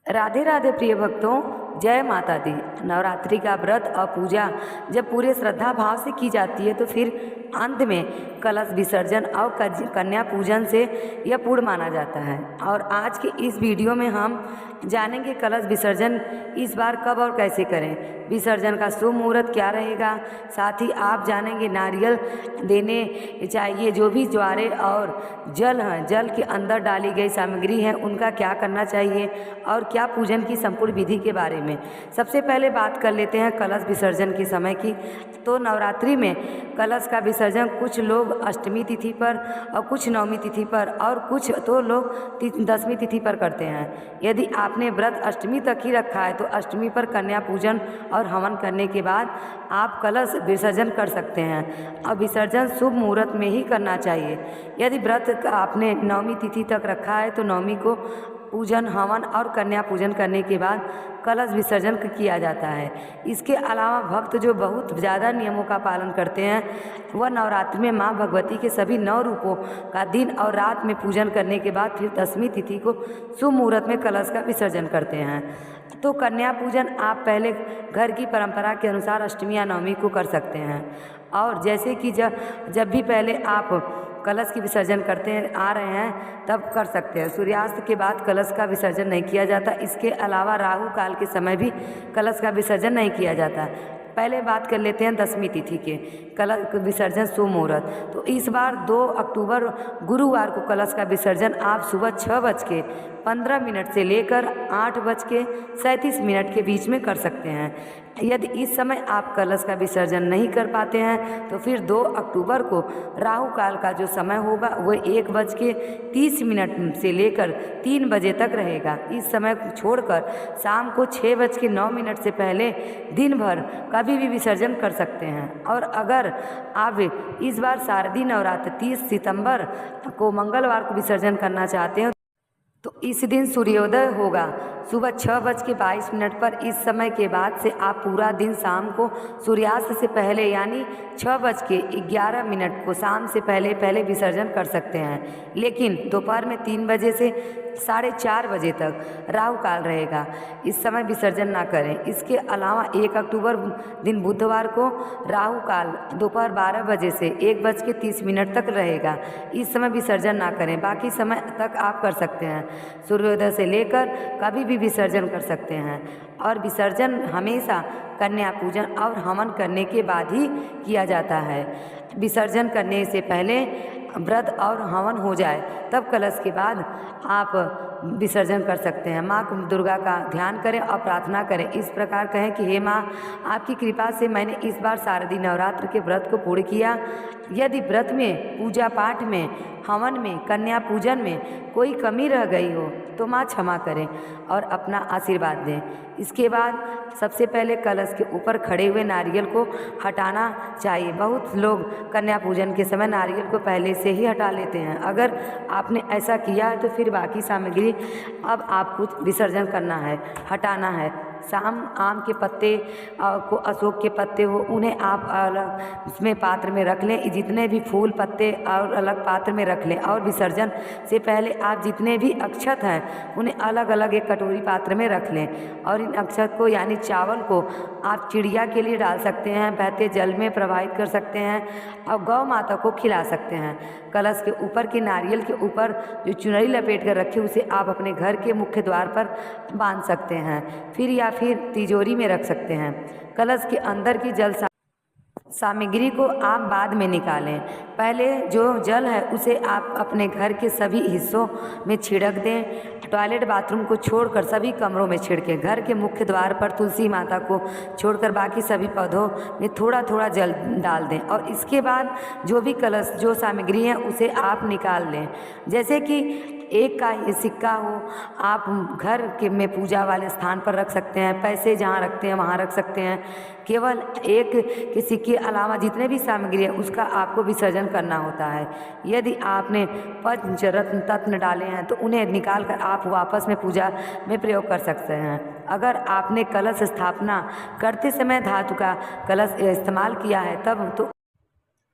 राधे राधे प्रिय भक्तों, जय माता दी। नवरात्रि का व्रत और पूजा जब पूरे श्रद्धा भाव से की जाती है तो फिर अंत में कलश विसर्जन और कन्या पूजन से यह पूर्ण माना जाता है। और आज के इस वीडियो में हम जानेंगे कलश विसर्जन इस बार कब और कैसे करें, विसर्जन का शुभ मुहूर्त क्या रहेगा। साथ ही आप जानेंगे नारियल देने चाहिए, जो भी ज्वारे और जल हैं, जल के अंदर डाली गई सामग्री है उनका क्या करना चाहिए और क्या पूजन की संपूर्ण विधि के बारे में। सबसे पहले बात कर लेते हैं कलश विसर्जन के समय की। तो नवरात्रि में कलश का विसर्जन कुछ लोग अष्टमी तिथि पर और कुछ नवमी तिथि पर और कुछ तो लोग दसवीं तिथि पर करते हैं। यदि आपने व्रत अष्टमी तक ही रखा है तो अष्टमी पर कन्या पूजन और हवन करने के बाद आप कलश विसर्जन कर सकते हैं और विसर्जन शुभ मुहूर्त में ही करना चाहिए। यदि व्रत आपने नवमी तिथि तक रखा है तो नवमी को पूजन हवन और कन्या पूजन करने के बाद कलश विसर्जन किया जाता है। इसके अलावा भक्त जो बहुत ज़्यादा नियमों का पालन करते हैं वह नवरात्रि में माँ भगवती के सभी 9 रूपों का दिन और रात में पूजन करने के बाद फिर दसवीं तिथि को शुभ मुहूर्त में कलश का विसर्जन करते हैं। तो कन्या पूजन आप पहले घर की परंपरा के अनुसार अष्टमी या नवमी को कर सकते हैं। और जैसे कि जब भी पहले आप कलश की विसर्जन करते हैं आ रहे हैं तब कर सकते हैं। सूर्यास्त के बाद कलश का विसर्जन नहीं किया जाता। इसके अलावा राहु काल के समय भी कलश का विसर्जन नहीं किया जाता। पहले बात कर लेते हैं दसवीं तिथि के कलश विसर्जन शुभ मुहूर्त। तो इस बार 2 अक्टूबर गुरुवार को कलश का विसर्जन आप सुबह 6:15 से लेकर 8:37 के बीच में कर सकते हैं। यदि इस समय आप कलश का विसर्जन नहीं कर पाते हैं तो फिर 2 अक्टूबर को राहु काल का जो समय होगा वह 1:30 से लेकर 3 बजे तक रहेगा। इस समय को छोड़कर शाम को 6:09 से पहले दिन भर कभी भी विसर्जन कर सकते हैं। और अगर आप इस बार शारदीय नवरात्र 30 सितंबर को मंगलवार को विसर्जन करना चाहते हैं तो इस दिन सूर्योदय होगा सुबह 6:22 पर। इस समय के बाद से आप पूरा दिन शाम को सूर्यास्त से पहले यानी 6:11 को शाम से पहले विसर्जन कर सकते हैं। लेकिन दोपहर में 3 बजे से 4:30 बजे तक राहु काल रहेगा, इस समय विसर्जन ना करें। इसके अलावा 1 अक्टूबर दिन बुधवार को राहु काल दोपहर 12 बजे से 1:30 तक रहेगा, इस समय विसर्जन ना करें। बाकी समय तक आप कर सकते हैं। सूर्योदय से लेकर कभी भी विसर्जन कर सकते हैं। और विसर्जन हमेशा कन्या पूजन और हवन करने के बाद ही किया जाता है। विसर्जन करने से पहले व्रत और हवन हो जाए तब कलश के बाद आप विसर्जन कर सकते हैं। माँ दुर्गा का ध्यान करें और प्रार्थना करें। इस प्रकार कहें कि हे माँ, आपकी कृपा से मैंने इस बार शारदीय नवरात्र के व्रत को पूर्ण किया। यदि व्रत में, पूजा पाठ में, हवन में, कन्या पूजन में कोई कमी रह गई हो तो माँ क्षमा करें और अपना आशीर्वाद दें। इसके बाद सबसे पहले कलश के ऊपर खड़े हुए नारियल को हटाना चाहिए। बहुत लोग कन्या पूजन के समय नारियल को पहले से ही हटा लेते हैं। अगर आपने ऐसा किया है तो फिर बाकी सामग्री अब आपको विसर्जन करना है, हटाना है। आम के पत्ते को, अशोक के पत्ते हो, उन्हें आप अलग उसमें पात्र में रख लें। जितने भी फूल पत्ते और अलग पात्र में रख लें। और विसर्जन से पहले आप जितने भी अक्षत हैं उन्हें अलग अलग एक कटोरी पात्र में रख लें। और इन अक्षत को यानी चावल को आप चिड़िया के लिए डाल सकते हैं, बहते जल में प्रवाहित कर सकते हैं और गौ माता को खिला सकते हैं। कलश के ऊपर के नारियल के ऊपर जो चुनरी लपेट कर रखे उसे आप अपने घर के मुख्य द्वार पर बांध सकते हैं, फिर तिजोरी में रख सकते हैं। कलश के अंदर की जल सामग्री को आप बाद में निकालें। पहले जो जल है उसे आप अपने घर के सभी हिस्सों में छिड़क दें। टॉयलेट बाथरूम को छोड़कर सभी कमरों में छिड़कें। घर के मुख्य द्वार पर तुलसी माता को छोड़कर बाकी सभी पौधों में थोड़ा थोड़ा जल डाल दें। और इसके बाद जो भी कलश, जो सामग्री है उसे आप निकाल लें। जैसे कि 1 का सिक्का हो, आप घर के में पूजा वाले स्थान पर रख सकते हैं। पैसे जहाँ रखते हैं वहाँ रख सकते हैं। केवल 1 के सिक्के अलावा जितने भी सामग्री है उसका आपको विसर्जन करना होता है। यदि आपने पंचरत्न तत्व डाले हैं तो उन्हें निकाल कर आप वापस में पूजा में प्रयोग कर सकते हैं। अगर आपने कलश स्थापना करते समय धातु का कलश इस्तेमाल किया है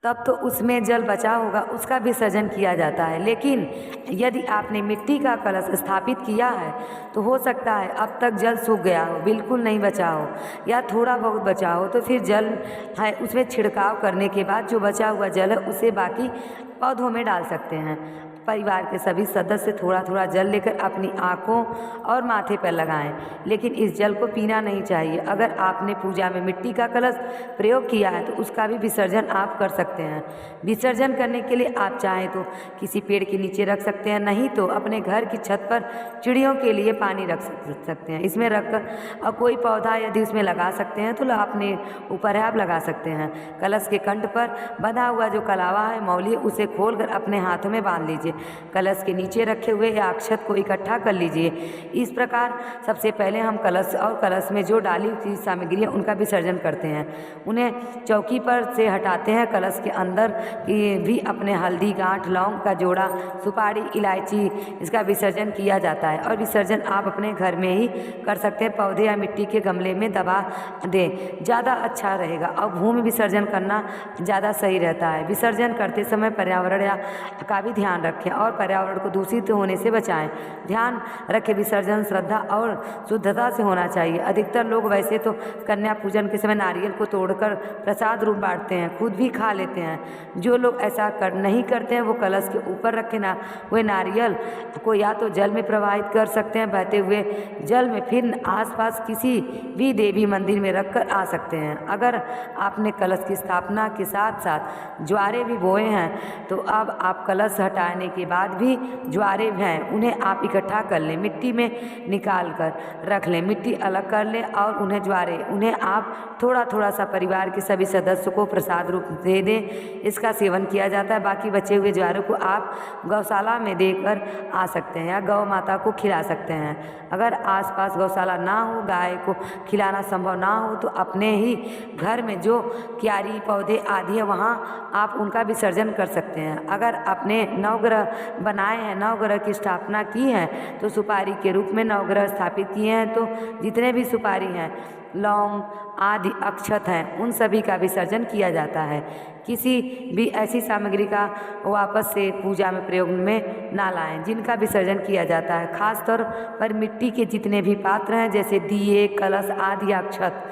तब तो उसमें जल बचा होगा उसका विसर्जन किया जाता है। लेकिन यदि आपने मिट्टी का कलश स्थापित किया है तो हो सकता है अब तक जल सूख गया हो, बिल्कुल नहीं बचा हो या थोड़ा बहुत बचा हो, तो फिर जल है उसमें छिड़काव करने के बाद जो बचा हुआ जल है उसे बाकी पौधों में डाल सकते हैं। परिवार के सभी सदस्य थोड़ा थोड़ा जल लेकर अपनी आँखों और माथे पर लगाएं, लेकिन इस जल को पीना नहीं चाहिए। अगर आपने पूजा में मिट्टी का कलश प्रयोग किया है तो उसका भी विसर्जन आप कर सकते हैं। विसर्जन करने के लिए आप चाहें तो किसी पेड़ के नीचे रख सकते हैं, नहीं तो अपने घर की छत पर चिड़ियों के लिए पानी रख सकते हैं। इसमें रखकर और कोई पौधा यदि उसमें लगा सकते हैं तो अपने ऊपर है आप लगा सकते हैं। कलश के कंठ पर बंधा हुआ जो कलावा है मौली, उसे खोलकर अपने हाथों में बांध लीजिए। कलश के नीचे रखे हुए या अक्षत को इकट्ठा कर लीजिए। इस प्रकार सबसे पहले हम कलश और कलश में जो डाली हुई सामग्री है उनका विसर्जन करते हैं, उन्हें चौकी पर से हटाते हैं। कलश के अंदर भी अपने हल्दी, गांठ, लौंग का जोड़ा, सुपारी, इलायची इसका विसर्जन किया जाता है। और विसर्जन आप अपने घर में ही कर सकते हैं, पौधे या मिट्टी के गमले में दबा दें, ज़्यादा अच्छा रहेगा। और भूमि विसर्जन करना ज़्यादा सही रहता है। विसर्जन करते समय पर्यावरण का भी ध्यान रखें और पर्यावरण को दूषित होने से बचाएं। ध्यान रखें विसर्जन श्रद्धा और शुद्धता से होना चाहिए। अधिकतर लोग वैसे तो कन्या पूजन के समय नारियल को तोड़कर प्रसाद रूप बांटते हैं, खुद भी खा लेते हैं। जो लोग ऐसा नहीं करते हैं वो कलश के ऊपर रखे हुए नारियल को या तो जल में प्रवाहित कर सकते हैं, बहते हुए जल में, फिर आसपास किसी भी देवी मंदिर में रखकर आ सकते हैं। अगर आपने कलश की स्थापना के साथ साथ ज्वारे भी बोए हैं तो अब आप कलश हटाने के बाद भी ज्वारे हैं उन्हें आप इकट्ठा कर लें, मिट्टी में निकाल कर रख लें, मिट्टी अलग कर लें और उन्हें आप थोड़ा थोड़ा सा परिवार के सभी सदस्यों को प्रसाद रूप दे दें। इसका सेवन किया जाता है। बाकी बचे हुए ज्वारों को आप गौशाला में देकर आ सकते हैं या गौ माता को खिला सकते हैं। अगर आसपास गौशाला ना हो, गाय को खिलाना संभव ना हो तो अपने ही घर में जो क्यारी पौधे आदि है वहाँ आप उनका विसर्जन कर सकते हैं। अगर अपने नवग्रह बनाए हैं, नवग्रह की स्थापना की है तो सुपारी के रूप में नवग्रह स्थापित किए हैं तो जितने भी सुपारी हैं, लौंग आदि अक्षत हैं, उन सभी का विसर्जन किया जाता है। किसी भी ऐसी सामग्री का वापस से पूजा में प्रयोग में ना लाएं जिनका विसर्जन किया जाता है। खास तौर पर मिट्टी के जितने भी पात्र हैं जैसे दिए, कलश आदि, अक्षत,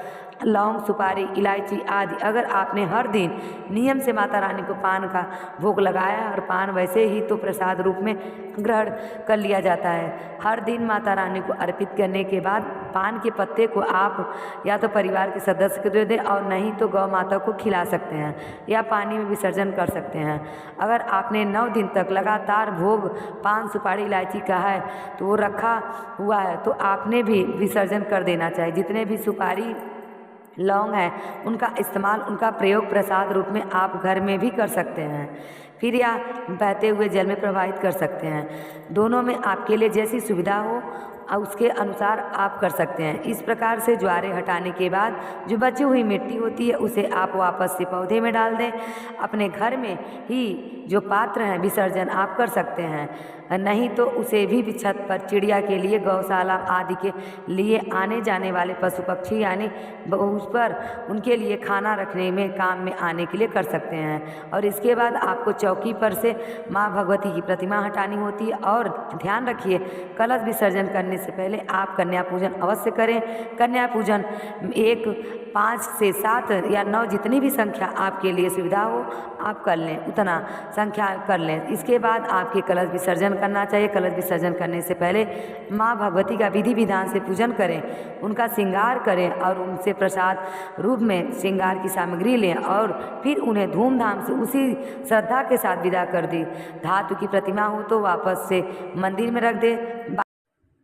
लौंग, सुपारी, इलायची आदि, अगर आपने हर दिन नियम से माता रानी को पान का भोग लगाया है और पान वैसे ही तो प्रसाद रूप में ग्रहण कर लिया जाता है। हर दिन माता रानी को अर्पित करने के बाद पान के पत्ते को आप या तो परिवार के सदस्य को दे दें और नहीं तो गौ माता को खिला सकते हैं या पानी में विसर्जन कर सकते हैं। अगर आपने 9 दिन तक लगातार भोग पान, सुपारी, इलायची का है तो वो रखा हुआ है तो आपने भी विसर्जन कर देना चाहिए। जितने भी सुपारी, लौंग है उनका इस्तेमाल, उनका प्रयोग प्रसाद रूप में आप घर में भी कर सकते हैं, फिर या बहते हुए जल में प्रवाहित कर सकते हैं। दोनों में आपके लिए जैसी सुविधा हो उसके अनुसार आप कर सकते हैं। इस प्रकार से ज्वारे हटाने के बाद जो बची हुई मिट्टी होती है उसे आप वापस से पौधे में डाल दें। अपने घर में ही जो पात्र हैं विसर्जन आप कर सकते हैं, नहीं तो उसे भी छत पर चिड़िया के लिए, गौशाला आदि के लिए आने जाने वाले पशु पक्षी यानी उस पर उनके लिए खाना रखने में काम में आने के लिए कर सकते हैं। और इसके बाद आपको चौकी पर से माँ भगवती की प्रतिमा हटानी होती है। और ध्यान रखिए कलश विसर्जन करने से पहले आप कन्या पूजन अवश्य करें। कन्या पूजन 1, 5 से 7 या 9 जितनी भी संख्या आपके लिए सुविधा हो आप कर लें, उतना संख्या कर लें। इसके बाद आपके कलश विसर्जन करना चाहिए। कलश विसर्जन करने से पहले माँ भगवती का विधि विधान से पूजन करें, उनका श्रृंगार करें और उनसे प्रसाद रूप में श्रृंगार की सामग्री लें और फिर उन्हें धूमधाम से उसी श्रद्धा के साथ विदा कर दें। धातु की प्रतिमा हो तो वापस से मंदिर में रख दें,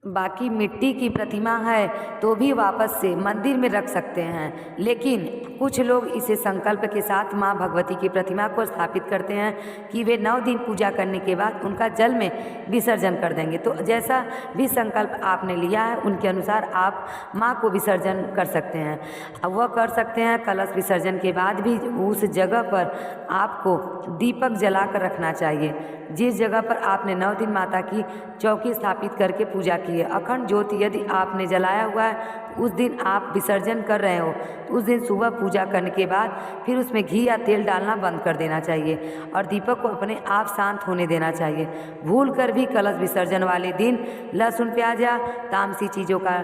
बाकी मिट्टी की प्रतिमा है तो भी वापस से मंदिर में रख सकते हैं। लेकिन कुछ लोग इसे संकल्प के साथ माँ भगवती की प्रतिमा को स्थापित करते हैं कि वे 9 दिन पूजा करने के बाद उनका जल में विसर्जन कर देंगे। तो जैसा भी संकल्प आपने लिया है उनके अनुसार आप माँ को विसर्जन कर सकते हैं। अब वह कर सकते हैं। कलश विसर्जन के बाद भी उस जगह पर आपको दीपक जला कर रखना चाहिए जिस जगह पर आपने 9 दिन माता की चौकी स्थापित करके पूजा की चाहिए। अखंड ज्योति यदि आपने जलाया हुआ है तो उस दिन आप विसर्जन कर रहे हो तो उस दिन सुबह पूजा करने के बाद फिर उसमें घी या तेल डालना बंद कर देना चाहिए और दीपक को अपने आप शांत होने देना चाहिए। भूल कर भी कलश विसर्जन वाले दिन लहसुन प्याज या तामसी चीज़ों का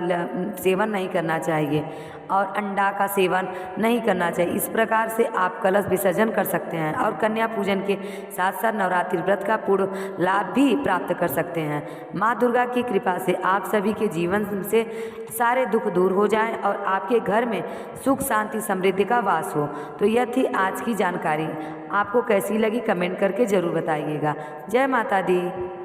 सेवन नहीं करना चाहिए और अंडा का सेवन नहीं करना चाहिए। इस प्रकार से आप कलश विसर्जन कर सकते हैं और कन्या पूजन के साथ साथ नवरात्रि व्रत का पूर्ण लाभ भी प्राप्त कर सकते हैं। माँ दुर्गा की कृपा से आप सभी के जीवन से सारे दुख दूर हो जाएं और आपके घर में सुख शांति समृद्धि का वास हो। तो यह थी आज की जानकारी। आपको कैसी लगी कमेंट करके ज़रूर बताइएगा। जय माता दी।